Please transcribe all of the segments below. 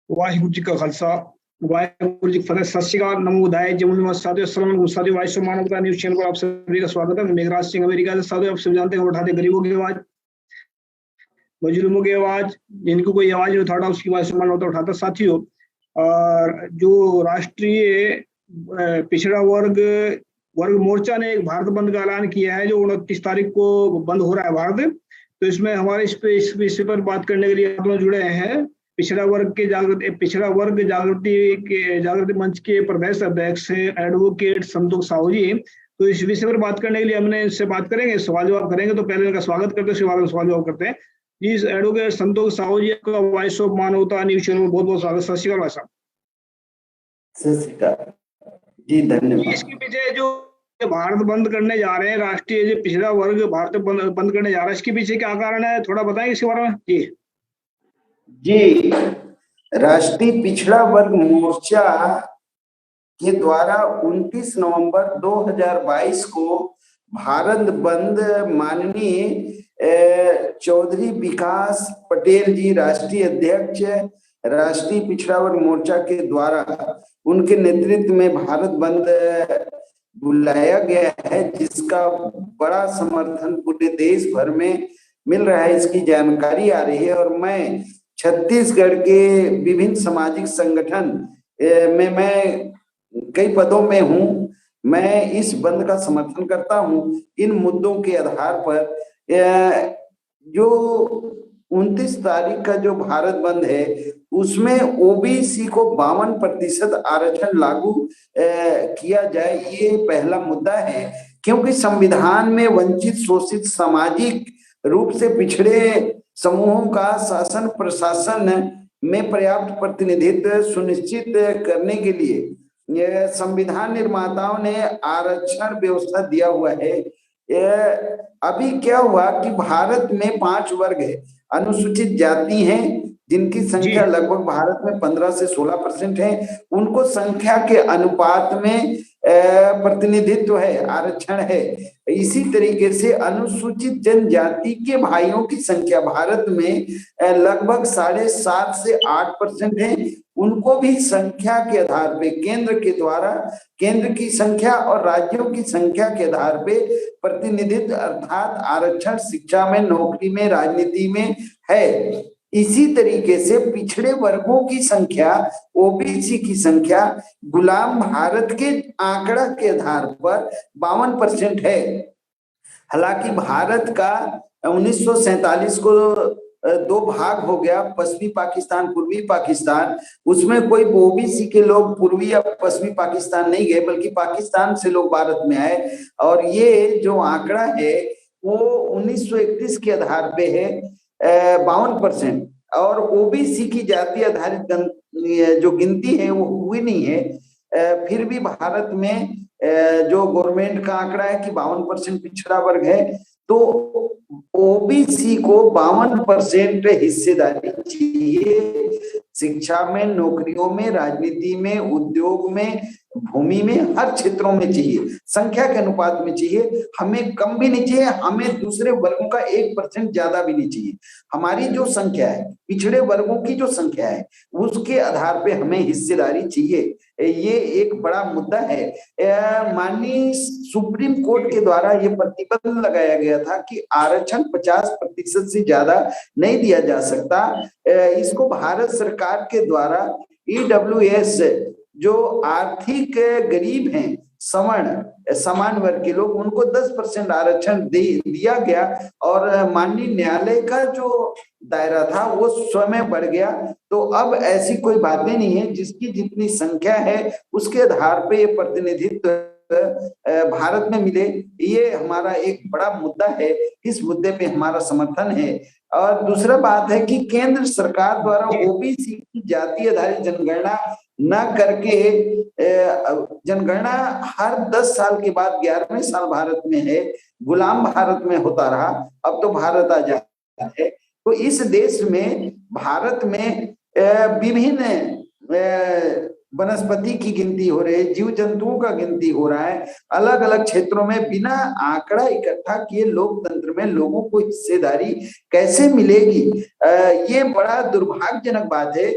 वाहिगुरु जी का खालसा वाहिगुरु जी की फतेह। सत श्री अकाल, नमो बुद्धाय, जय मुनि साधु अस्सलाम साधु वाइस मानवता न्यूज चैनल पर आप सभी का स्वागत है। मेघराज सिंह अमेरिका से। साधु, आप सब जानते हैं उठाते गरीबों की आवाज, मजलूमों की आवाज, जिनको कोई आवाज नहीं उठाता उसकी आवाज मानवता उठाता। साथियों, और जो राष्ट्रीय पिछड़ा वर्ग वर्ग मोर्चा ने एक भारत बंद का ऐलान किया है, जो 29 तारीख को बंद हो रहा है भारत। तो इसमें हमारे इस विषय पर बात करने के लिए आप लोग जुड़े हैं पिछड़ा वर्ग जागृति मंच के प्रदेश अध्यक्ष एडवोकेट संतोष साहू जी। तो इस विषय पर बात करने के लिए हमने इससे बात करेंगे, सवाल जवाब करेंगे। तो पहले इनका स्वागत करते हैं, उसके बाद सवाल जवाब करते हैं। जी, एडवोकेट संतोष साहू जी का वॉइस ऑफ मानवता न्यूज चैनल में बहुत बहुत स्वागत। सत श्री अकाल भाई साहब। सत श्री अकाल जी, धन्यवाद। इसके पीछे जो भारत बंद करने जा रहे हैं, राष्ट्रीय जो पिछड़ा वर्ग भारत बंद करने जा रहा है, इसके पीछे क्या कारण है, थोड़ा बताएं इसके बारे में। जी, राष्ट्रीय पिछड़ा वर्ग मोर्चा के द्वारा 29 नवंबर 2022 को भारत बंद माननीय चौधरी विकास पटेल जी, राष्ट्रीय अध्यक्ष राष्ट्रीय पिछड़ा वर्ग मोर्चा के द्वारा उनके नेतृत्व में भारत बंद बुलाया गया है, जिसका बड़ा समर्थन पूरे देश भर में मिल रहा है। इसकी जानकारी आ रही है और मैं छत्तीसगढ़ के विभिन्न सामाजिक संगठन में मैं कई पदों में हूं। मैं इस बंद का समर्थन करता हूं। इन मुद्दों के आधार पर जो 29 तारीख का जो भारत बंद है, उसमें ओबीसी को 52% आरक्षण लागू किया जाए, ये पहला मुद्दा है। क्योंकि संविधान में वंचित, शोषित, सामाजिक रूप से पिछड़े समूहों का शासन प्रशासन में पर्याप्त प्रतिनिधित्व सुनिश्चित करने के लिए संविधान निर्माताओं ने आरक्षण व्यवस्था दिया हुआ है। अभी क्या हुआ कि भारत में 5 वर्ग है। अनुसूचित जाति हैं, जिनकी संख्या लगभग भारत में 15 से 16% है। उनको संख्या के अनुपात में प्रतिनिधित्व है, आरक्षण है। इसी तरीके से अनुसूचित जनजाति के भाइयों की संख्या भारत में लगभग 7.5 से 8% है। उनको भी संख्या के आधार पे केंद्र के द्वारा, केंद्र की संख्या और राज्यों की संख्या के आधार पे प्रतिनिधित्व अर्थात आरक्षण शिक्षा में, नौकरी में, राजनीति में है। इसी तरीके से पिछड़े वर्गों की संख्या, ओबीसी की संख्या गुलाम भारत के आंकड़ा के आधार पर 52% है। हालांकि भारत का 1947 को 2 भाग हो गया, पश्चिमी पाकिस्तान, पूर्वी पाकिस्तान। उसमें कोई ओबीसी के लोग पूर्वी या पश्चिमी पाकिस्तान नहीं गए, बल्कि पाकिस्तान से लोग भारत में आए। और ये जो आंकड़ा है वो 1931 के आधार पे है 52%। और ओबीसी की जाति आधारित जो गिनती है वो हुई नहीं है। फिर भी भारत में जो गवर्नमेंट का आंकड़ा है कि 52% पिछड़ा वर्ग है। तो ओबीसी को 52% हिस्सेदारी चाहिए, शिक्षा में, नौकरियों में, राजनीति में, उद्योग में, भूमि में, हर क्षेत्रों में चाहिए। संख्या के अनुपात में चाहिए। हमें कम भी नहीं चाहिए, हमें दूसरे वर्गों का 1% ज्यादा भी नहीं चाहिए। हमारी जो संख्या है, पिछड़े वर्गों की जो संख्या है, उसके आधार पे हमें हिस्सेदारी चाहिए। ये एक बड़ा मुद्दा है। माननीय सुप्रीम कोर्ट के द्वारा ये प्रतिबंध लगाया गया था कि आरक्षण 50% से ज्यादा नहीं दिया जा सकता। इसको भारत सरकार के द्वारा ईडब्ल्यूएस, जो आर्थिक गरीब हैं, सवर्ण समान वर्ग के लोग, उनको 10% आरक्षण दिया गया। और माननीय न्यायालय का जो दायरा था वो स्वयं बढ़ गया। तो अब ऐसी कोई बातें नहीं है, जिसकी जितनी संख्या है उसके आधार पे ये प्रतिनिधित्व भारत में मिले। ये हमारा एक बड़ा मुद्दा है, इस मुद्दे पे हमारा समर्थन है। और दूसरा बात है कि केंद्र सरकार द्वारा ओबीसी की जाति आधारित जनगणना न करके, जनगणना हर 10 साल के बाद 11वें साल भारत में है, गुलाम भारत में होता रहा, अब तो भारत आजाद है। तो इस देश में, भारत में विभिन्न वनस्पति की गिनती हो रही है, जीव जंतुओं का गिनती हो रहा है। अलग अलग क्षेत्रों में बिना आंकड़ा इकट्ठा किए लोकतंत्र में लोगों को हिस्सेदारी कैसे मिलेगी? ये बड़ा दुर्भाग्यजनक बात है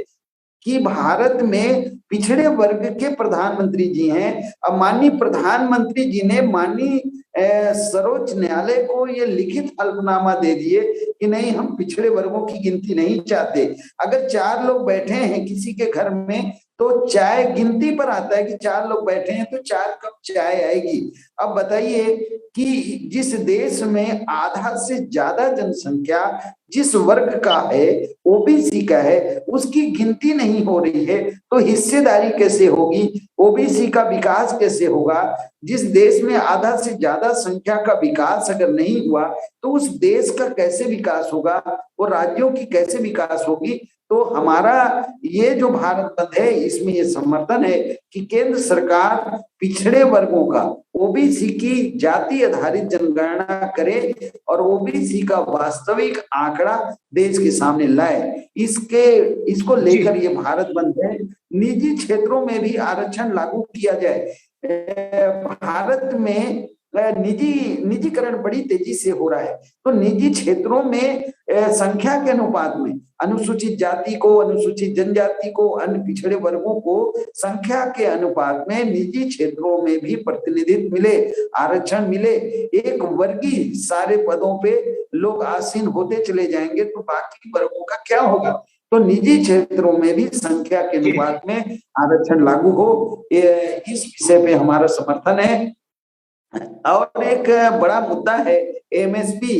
कि भारत में पिछड़े वर्ग के प्रधानमंत्री जी हैं। अब माननीय प्रधानमंत्री जी ने माननीय सर्वोच्च न्यायालय को ये लिखित हल्फनामा दे दिए कि नहीं, हम पिछड़े वर्गों की गिनती नहीं चाहते। अगर 4 लोग बैठे हैं किसी के घर में तो चाय गिनती पर आता है कि 4 लोग बैठे हैं तो 4 कप चाय आएगी। अब बताइए कि जिस देश में आधा से ज्यादा जनसंख्या जिस वर्ग का है, ओबीसी का है, उसकी गिनती नहीं हो रही है तो हिस्सेदारी कैसे होगी, ओबीसी का विकास कैसे होगा। जिस देश में आधा से ज्यादा संख्या का विकास अगर नहीं हुआ तो उस देश का कैसे विकास होगा, वो राज्यों की कैसे विकास होगी। तो हमारा ये जो भारत बंद है इसमें ये समर्थन है कि केंद्र सरकार पिछड़े वर्गों का, ओबीसी की जाति आधारित जनगणना करे और ओबीसी का वास्तविक आंकड़ा देश के सामने लाए। इसको लेकर ये भारत बंद है। निजी क्षेत्रों में भी आरक्षण लागू किया जाए। भारत में निजीकरण बड़ी तेजी से हो रहा है तो निजी क्षेत्रों में संख्या के अनुपात में अनुसूचित जाति को, अनुसूचित जनजाति को, अन्य पिछड़े वर्गों को संख्या के अनुपात में निजी क्षेत्रों में भी प्रतिनिधित्व मिले, आरक्षण मिले। एक वर्गीय सारे पदों पे लोग आसीन होते चले जाएंगे तो बाकी वर्गों का क्या होगा। तो निजी क्षेत्रों में भी संख्या के अनुपात में आरक्षण लागू हो, इस विषय पे हमारा समर्थन है। और एक बड़ा मुद्दा है एमएसपी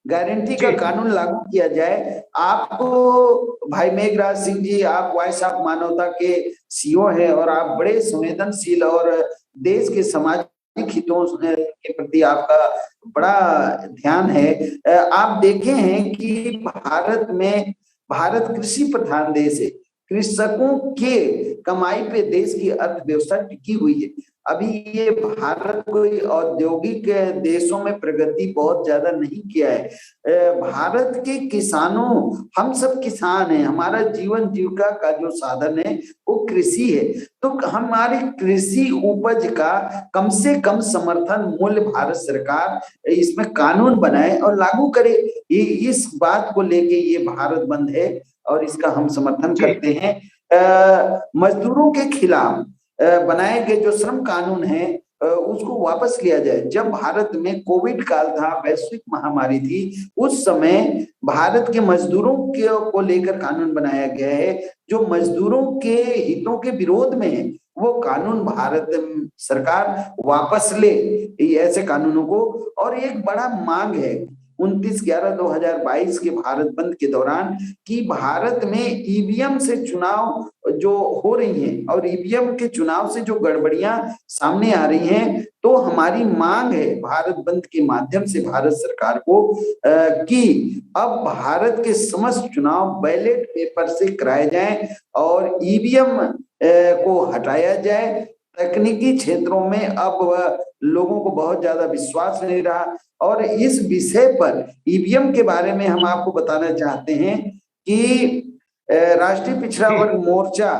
गारंटी का कानून लागू किया जाए। आपको भाई मेघराज सिंह जी, आप वॉइस ऑफ मानवता के सीईओ हैं और आप बड़े संवेदनशील और देश के सामाजिक हितों के प्रति आपका बड़ा ध्यान है। आप देखे हैं कि भारत कृषि प्रधान देश है। कृषकों के कमाई पे देश की अर्थव्यवस्था टिकी हुई है। अभी ये भारत कोई औद्योगिक देशों में प्रगति बहुत ज्यादा नहीं किया है। भारत के किसानों, हम सब किसान हैं, हमारा जीवन जीविका का जो साधन है वो कृषि है। तो हमारी कृषि उपज का कम से कम समर्थन मूल्य भारत सरकार इसमें कानून बनाए और लागू करे। इस बात को लेके ये भारत बंद है और इसका हम समर्थन करते हैं। मजदूरों के खिलाफ बनाए गए जो श्रम कानून है उसको वापस लिया जाए। जब भारत में कोविड काल था, वैश्विक महामारी थी, उस समय भारत के मजदूरों को लेकर कानून बनाया गया है जो मजदूरों के हितों के विरोध में है। वो कानून भारत सरकार वापस ले ऐसे कानूनों को। और एक बड़ा मांग है 29/11/2022 के भारत बंद के दौरान कि भारत में ईवीएम से चुनाव जो हो रही हैं और ईवीएम के चुनाव से जो गड़बड़ियां सामने आ रही हैं, तो हमारी मांग है भारत बंद के माध्यम से भारत सरकार को कि अब भारत के समस्त चुनाव बैलेट पेपर से कराए जाएं और ईवीएम को हटाया जाए। तकनीकी क्षेत्रों में अब लोगों को बहुत ज्यादा विश्वास नहीं रहा। और इस विषय पर ईवीएम के बारे में हम आपको बताना चाहते हैं कि राष्ट्रीय पिछड़ा वर्ग मोर्चा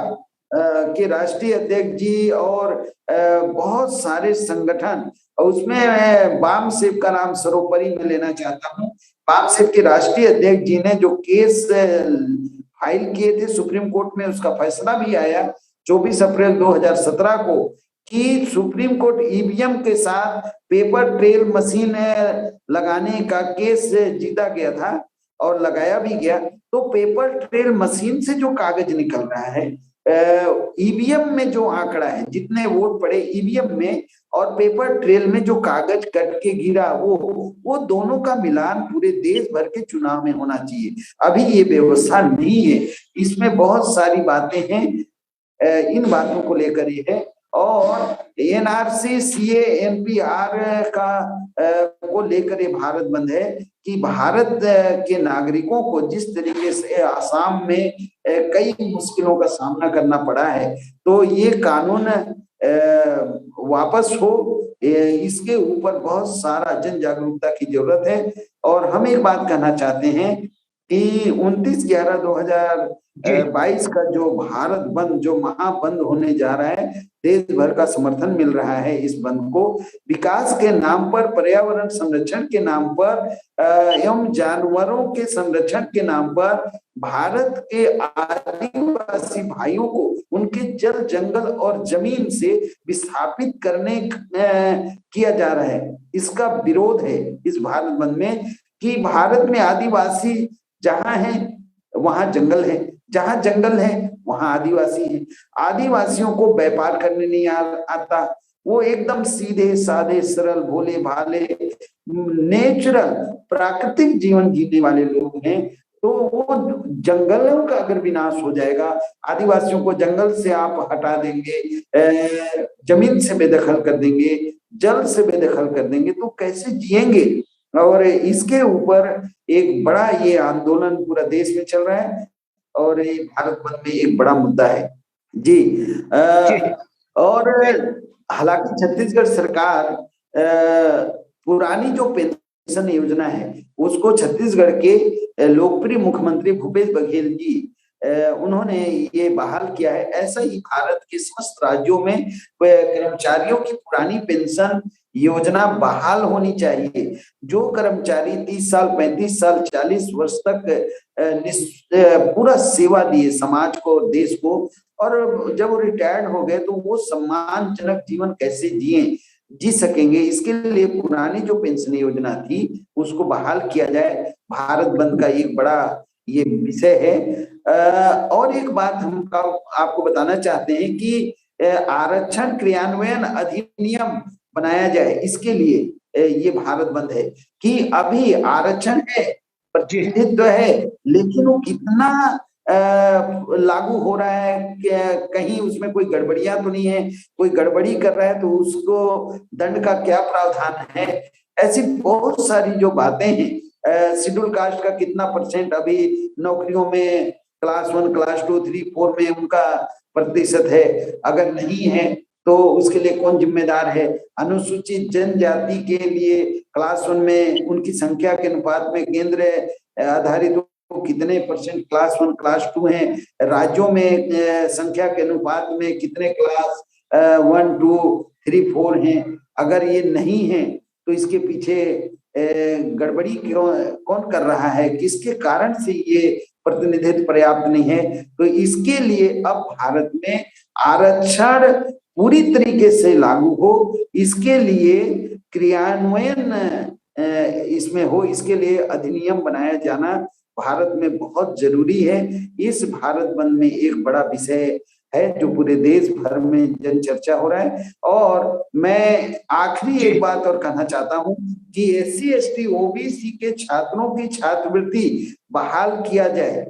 के राष्ट्रीय अध्यक्ष जी और बहुत सारे संगठन, उसमें वाम सेव का नाम सर्वोपरि में लेना चाहता हूँ। वाम सेव के राष्ट्रीय अध्यक्ष जी ने जो केस फाइल किए थे सुप्रीम कोर्ट में, उसका फैसला भी आया 24 अप्रैल 2017 को कि सुप्रीम कोर्ट ईवीएम के साथ पेपर ट्रेल मशीन लगाने का केस जीता गया था और लगाया भी गया। तो पेपर ट्रेल मशीन से जो कागज निकल रहा है, ईवीएम में जो आंकड़ा है, जितने वोट पड़े ईवीएम में और पेपर ट्रेल में जो कागज कट के गिरा, वो दोनों का मिलान पूरे देश भर के चुनाव में होना चाहिए। अभी ये व्यवस्था नहीं है। इसमें बहुत सारी बातें हैं, इन बातों को लेकर ये है। और एनआरसी, सीए, एनपीआर का को लेकर ये भारत बंद है कि भारत के नागरिकों को जिस तरीके से आसाम में कई मुश्किलों का सामना करना पड़ा है, तो ये कानून वापस हो, इसके ऊपर बहुत सारा जन जागरूकता की जरूरत है। और हम एक बात कहना चाहते हैं कि 29/11/2022 का जो भारत बंद, जो महाबंद होने जा रहा है, देश भर का समर्थन मिल रहा है इस बंद को। विकास के नाम पर, पर्यावरण संरक्षण के नाम पर एवं जानवरों के संरक्षण के नाम पर भारत के आदिवासी भाइयों को उनके जल, जंगल और जमीन से विस्थापित करने किया जा रहा है। इसका विरोध है इस भारत बंद में, कि भारत में आदिवासी जहां है वहां जंगल है, जहां जंगल है वहां आदिवासी है। आदिवासियों को व्यापार करने नहीं आता, वो एकदम सीधे साधे सरल भोले भाले नेचुरल प्राकृतिक जीवन जीने वाले लोग हैं। तो वो जंगलों का अगर विनाश हो जाएगा, आदिवासियों को जंगल से आप हटा देंगे, जमीन से बेदखल कर देंगे, जल से बेदखल कर देंगे, तो कैसे जिएंगे। और इसके ऊपर एक बड़ा ये आंदोलन पूरा देश में चल रहा है और ये भारत बंद में एक बड़ा मुद्दा है जी। और हालांकि छत्तीसगढ़ सरकार पुरानी जो पेंशन योजना है उसको छत्तीसगढ़ के लोकप्रिय मुख्यमंत्री भूपेश बघेल जी उन्होंने ये बहाल किया है। ऐसा ही भारत के समस्त राज्यों में कर्मचारियों की पुरानी पेंशन योजना बहाल होनी चाहिए। जो कर्मचारी 30 साल, 35 साल, 40 वर्ष तक पूरा सेवा दिए समाज को, देश को, और जब वो रिटायर्ड हो गए तो वो सम्मानजनक जीवन कैसे जी सकेंगे, इसके लिए पुरानी जो पेंशन योजना थी उसको बहाल किया जाए। भारत बंद का एक बड़ा ये विषय है। और एक बात हम आपको बताना चाहते हैं कि आरक्षण क्रियान्वयन अधिनियम बनाया जाए। इसके लिए ये भारत बंद है कि अभी आरक्षण है, प्रतिनिधित्व है, लेकिन वो कितना लागू हो रहा है, कहीं उसमें कोई गड़बड़ियां तो नहीं है, कोई गड़बड़ी कर रहा है तो उसको दंड का क्या प्रावधान है। ऐसी बहुत सारी जो बातें हैं। शेड्यूल कास्ट का कितना % अभी नौकरियों में क्लास 1, क्लास 2, 3, 4 में उनका प्रतिशत है, अगर नहीं है तो उसके लिए कौन जिम्मेदार है। अनुसूचित जनजाति के लिए क्लास 1 में उनकी संख्या के अनुपात में केंद्र आधारित कितने % क्लास 1, क्लास 2 हैं, राज्यों में संख्या के अनुपात में कितने क्लास 1, 2, 3, 4 हैं। अगर ये नहीं है तो इसके पीछे गड़बड़ी कौन कर रहा है, किसके कारण से ये प्रतिनिधित्व पर्याप्त नहीं है। तो इसके लिए अब भारत में आरक्षण पूरी तरीके से लागू हो, इसके लिए क्रियान्वयन इसमें हो, इसके लिए अधिनियम बनाया जाना भारत में बहुत जरूरी है। इस भारत बंद में एक बड़ा विषय है जो पूरे देश भर में जन चर्चा हो रहा है। और मैं आखिरी एक बात और कहना चाहता हूं कि SC, ST, OBC के छात्रों की छात्रवृत्ति बहाल किया जाए।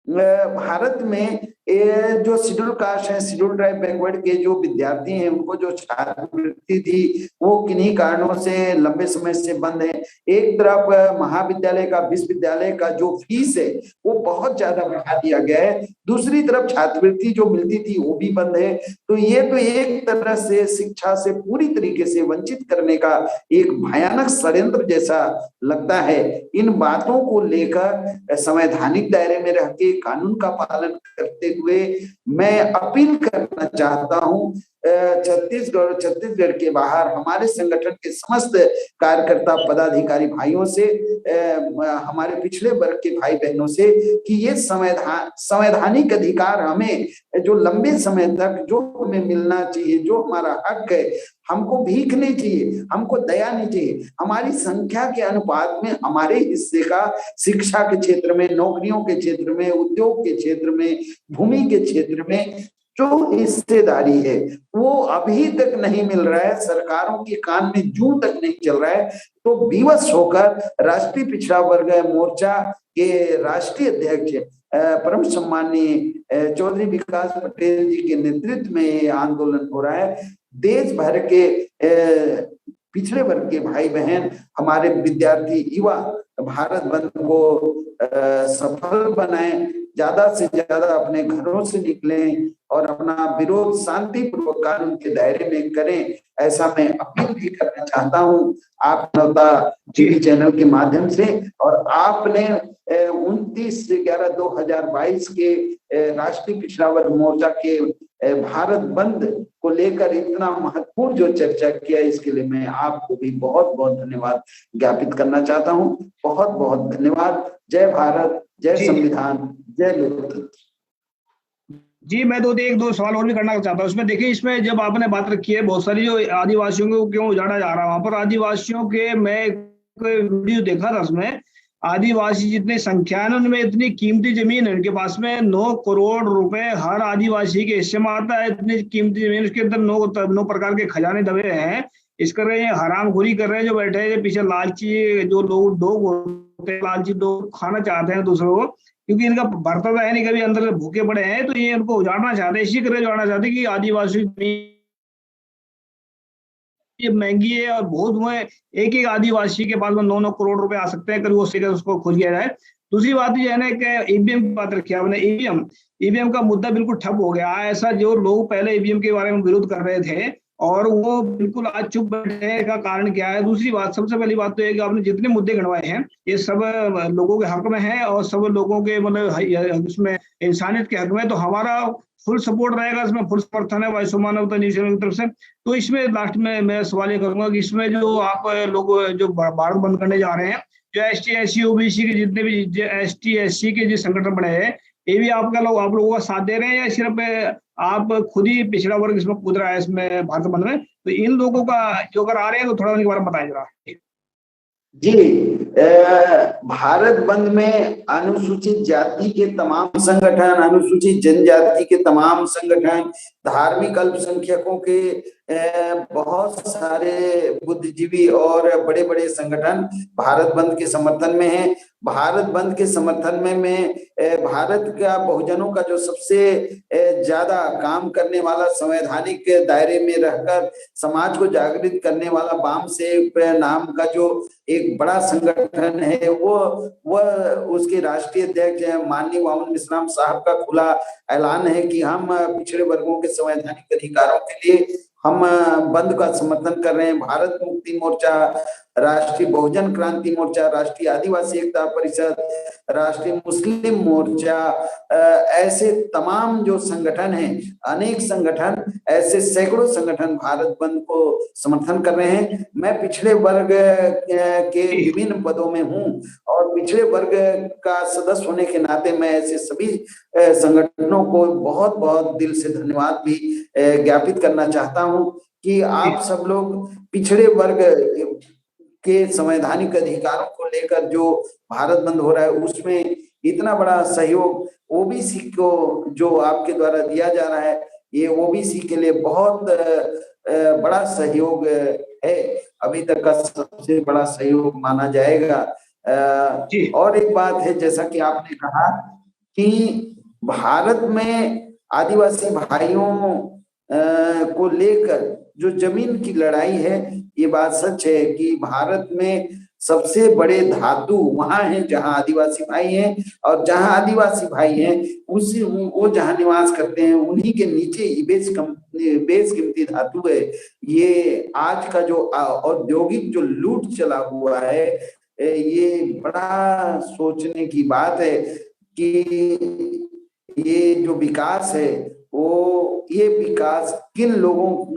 भारत में जो शेड्यूल कास्ट है, शेड्यूल ट्राइब, बैकवर्ड के जो विद्यार्थी हैं उनको जो छात्रवृत्ति थी वो किन्हीं कारणों से लंबे समय से बंद है। एक तरफ महाविद्यालय का, विश्वविद्यालय का जो फीस है वो बहुत ज्यादा बढ़ा दिया गया है, दूसरी तरफ छात्रवृत्ति जो मिलती थी वो भी बंद है। तो ये तो एक तरह से शिक्षा से पूरी तरीके से वंचित करने का एक भयानक षड्यंत्र जैसा लगता है। इन बातों को लेकर संवैधानिक दायरे में रह के कानून का पालन करते हुए मैं अपील करना चाहता हूं छत्तीसगढ़ के बाहर हमारे संगठन के समस्त कार्यकर्ता पदाधिकारी भाइयों से, हमारे पिछड़े वर्ग के भाई बहनों से कि ये संवैधानिक अधिकार हमें जो लंबे समय तक जो हमें मिलना चाहिए, जो हमारा हक है, हमको भीख नहीं चाहिए, हमको दया नहीं चाहिए। हमारी संख्या के अनुपात में हमारे हिस्से का शिक्षा के क्षेत्र में, नौकरियों के क्षेत्र में, उद्योग के क्षेत्र में, भूमि के क्षेत्र में जो हिस्सेदारी है वो अभी तक नहीं मिल रहा है, सरकारों के कान में जूं तक नहीं चल रहा है। तो विवश होकर राष्ट्रीय पिछड़ा वर्ग मोर्चा के राष्ट्रीय अध्यक्ष परम सम्माननीय चौधरी विकास पटेल जी के नेतृत्व में ये आंदोलन हो रहा है। देश भर के पिछड़े वर्ग के भाई बहन, हमारे विद्यार्थी, युवा भारत बंद को सफल बनाएं, ज्यादा से ज्यादा अपने घरों से निकलें और अपना विरोध शांतिपूर्वक कानून के दायरे में करें, ऐसा मैं अपील भी करना चाहता हूं आप नवता टीवी चैनल के माध्यम से। और आपने 29/11/2022 के राष्ट्रीय पिछड़ा वर्ग मोर्चा के भारत बंद को लेकर इतना महत्वपूर्ण जो चर्चा किया, इसके लिए मैं आपको भी बहुत बहुत धन्यवाद ज्ञापित करना चाहता हूं। बहुत बहुत धन्यवाद। जय भारत, जय संविधान, जय लोकतंत्र। जी, मैं एक दो सवाल और भी करना चाहता हूँ। उसमें देखिए, इसमें जब आपने बात रखी है बहुत सारी जो आदिवासियों को क्यों उजाड़ा जा रहा है, वहां पर आदिवासियों के मैं वीडियो देखा था, उसमें आदिवासी जितनी संख्या है उनमें इतनी कीमती जमीन है उनके पास में, 9 करोड़ रुपए हर आदिवासी के हिस्से में आता है। इतनी कीमती जमीन, उसके अंदर 9 प्रकार के खजाने दबे हैं। इस कर रहे हैं, हरामखोरी कर रहे हैं जो बैठे हैं पीछे, लालची जो लोग होते हैं, लालची लोग खाना चाहते हैं दूसरों को, क्योंकि इनका भरता है नहीं, कभी अंदर भूखे पड़े हैं, तो ये उनको उजाड़ना चाहते हैं। इसी तरह उजाड़ना चाहते हैं कि आदिवासी ये महंगी है और बहुत वो है, एक एक आदिवासी के पास में 9 करोड़ रुपए आ सकते हैं, कभी वो उसको खोज किया जाए। दूसरी बात ये है ना कि ईवीएम की बात रखी आपने, ईवीएम का मुद्दा बिल्कुल ठप हो गया। ऐसा जो लोग पहले ईवीएम के बारे में विरोध कर रहे थे और वो बिल्कुल आज चुप बैठने का कारण क्या है। दूसरी बात, सबसे पहली बात तो है कि आपने जितने मुद्दे गिनवाए हैं ये सब लोगों के हक में है और सब लोगों के मतलब उसमें इंसानियत के हक में, तो हमारा फुल सपोर्ट रहेगा, इसमें फुल समर्थन है वायु मानवता न्यूज चैनल की तरफ से। तो इसमें लास्ट में मैं सवाल ये करूंगा कि इसमें जो आप लोग जो भारत बंद करने जा रहे हैं, जो ST SC OBC के जितने भी ST SC के जो संगठन बने हैं, ये भी आप लोगों का साथ दे रहे हैं या सिर्फ आप खुद ही पिछड़ा वर्ग इसमें कूद रहा है इसमें भारत बंद में? तो इन लोगों का जो अगर आ रहे हैं तो थोड़ा उनके बारे में बताएं जरा। जी, भारत बंद में अनुसूचित जाति के तमाम संगठन, अनुसूचित जनजाति के तमाम संगठन, धार्मिक अल्पसंख्यकों के बहुत सारे बुद्धिजीवी और बड़े बड़े संगठन भारत बंद के समर्थन में हैं। भारत बंद के समर्थन में मैं भारत का बहुजनों का जो सबसे ज्यादा काम करने वाला, संवैधानिक दायरे में रहकर समाज को जागृत करने वाला वामसेवक नाम का जो एक बड़ा संगठन है, वो उसके राष्ट्रीय अध्यक्ष माननीय वामन मिश्राम साहब का खुला ऐलान है कि हम पिछड़े वर्गों के संवैधानिक अधिकारों के लिए हम बंद का समर्थन कर रहे हैं। भारत मुक्ति मोर्चा, राष्ट्रीय बहुजन क्रांति मोर्चा, राष्ट्रीय आदिवासी एकता परिषद, राष्ट्रीय मुस्लिम मोर्चा, ऐसे तमाम जो संगठन हैं, अनेक संगठन, ऐसे सैकड़ों संगठन भारत बंद को समर्थन कर रहे हैं। मैं पिछड़े वर्ग के विभिन्न पदों में हूं और पिछड़े वर्ग का सदस्य होने के नाते मैं ऐसे सभी संगठनों को बहुत बहुत दिल से धन्यवाद भी ज्ञापित करना चाहता हूं कि आप सब लोग पिछड़े वर्ग के संवैधानिक अधिकारों को लेकर जो भारत बंद हो रहा है उसमें इतना बड़ा सहयोग ओबीसी को जो आपके द्वारा दिया जा रहा है, ये ओबीसी के लिए बहुत बड़ा सहयोग है, अभी तक का सबसे बड़ा सहयोग माना जाएगा। और एक बात है, जैसा कि आपने कहा कि भारत में आदिवासी भाइयों को लेकर जो जमीन की लड़ाई है, ये बात सच है कि भारत में सबसे बड़े धातु वहां हैं जहां आदिवासी भाई हैं, और जहां आदिवासी भाई हैं उसी वो जहां निवास करते हैं उन्हीं के नीचे बेशकीमती धातु है। ये आज का जो औद्योगिक जो लूट चला हुआ है, ये बड़ा सोचने की बात है कि ये जो विकास है वो ये विकास किन लोगों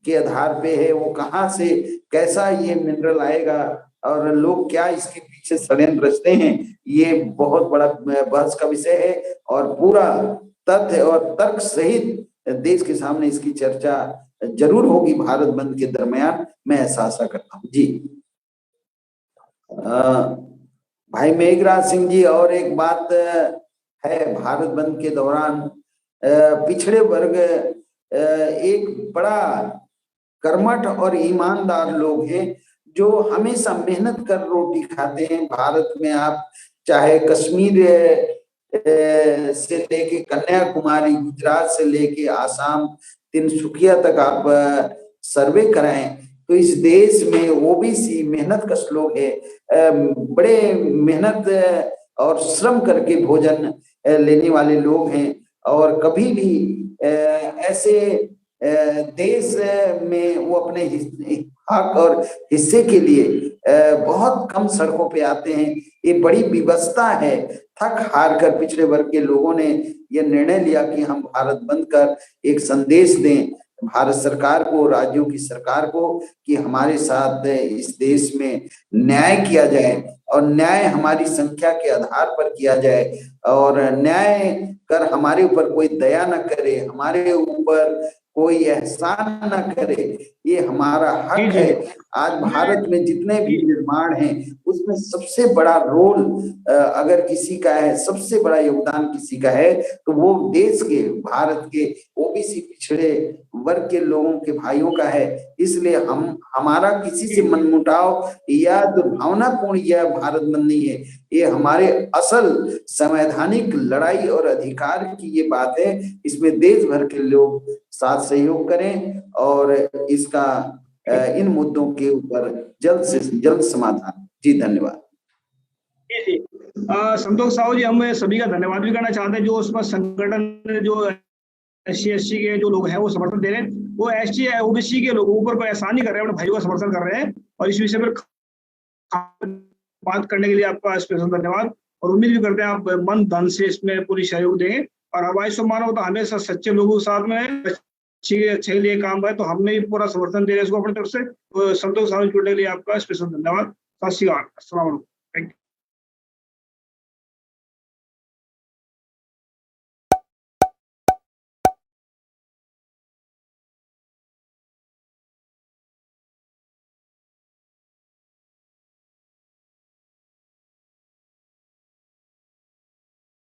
के आधार पे है, वो कहाँ से कैसा ये मिनरल आएगा और लोग क्या इसके पीछे षड्यंत्र रचते हैं, ये बहुत बड़ा बहस का विषय है और पूरा तथ्य और तर्क सहित देश के सामने इसकी चर्चा जरूर होगी भारत बंद के दरमियान, मैं ऐसा आशा करता हूँ। जी भाई मेघराज सिंह जी, और एक बात है, भारत बंद के दौरान पिछड़े वर्ग एक बड़ा कर्मठ और ईमानदार लोग हैं जो हमेशा मेहनत कर रोटी खाते हैं। भारत में आप चाहे कश्मीर से लेके कन्याकुमारी, गुजरात से लेके आसाम, तिनसुकिया तक आप सर्वे कराएं तो इस देश में ओबीसी मेहनत कश लोग है, बड़े मेहनत और श्रम करके भोजन लेने वाले लोग हैं और कभी भी ऐसे देश में वो अपने हक और हिस्से के लिए बहुत कम सड़कों पे आते हैं। ये बड़ी विवशता है। थक हार कर पिछड़े वर्ग के लोगों ने यह निर्णय लिया कि हम भारत बंद कर एक संदेश दें भारत सरकार को, राज्यों की सरकार को, कि हमारे साथ इस देश में न्याय किया जाए और न्याय हमारी संख्या के आधार पर किया जाए और न्याय कर हमारे ऊपर कोई दया न करे, हमारे ऊपर कोई एहसान न करे। ये हमारा हक है। आज भारत में जितने भी निर्माण हैं उसमें सबसे बड़ा रोल अगर किसी का है, सबसे बड़ा योगदान किसी का है तो वो देश के, भारत के ओबीसी पिछड़े वर्ग के लोगों के भाइयों का है। इसलिए हमारा किसी से मनमुटाव या दुर्भावनापूर्ण यह भारत बंद नहीं है, ये हमारे असल संवैधानिक लड़ाई और अधिकार की ये बात है। इसमें देश भर के लोग साथ सहयोग करें और इसका इन मुद्दों के ऊपर जल्द से जल्द समाधान। जी धन्यवाद। संतोष साहू जी, हम सभी का धन्यवाद भी करना चाहते हैं जो उसमें संगठन जो SC के जो लोग हैं वो समर्थन दे रहे हैं। वो ST OBC के लोगों पर कोई एहसान नहीं कर रहे हैं, अपने भाइयों का समर्थन कर रहे हैं। और इस विषय पर बात करने के लिए आपका स्पेशल धन्यवाद और उम्मीद भी करते हैं आप मन धन से इसमें पूरी सहयोग देंगे। और हवाई मानव तो हमेशा सच्चे लोगों के साथ में अच्छे लिए काम है, तो हमने भी पूरा समर्थन दे रहे हैं इसको अपनी तरफ से। तो संतोष साहू जुड़ने के लिए आपका स्पेशल धन्यवाद। सत श्री अकाल। अस्सलाम वालेकुम। Thank you.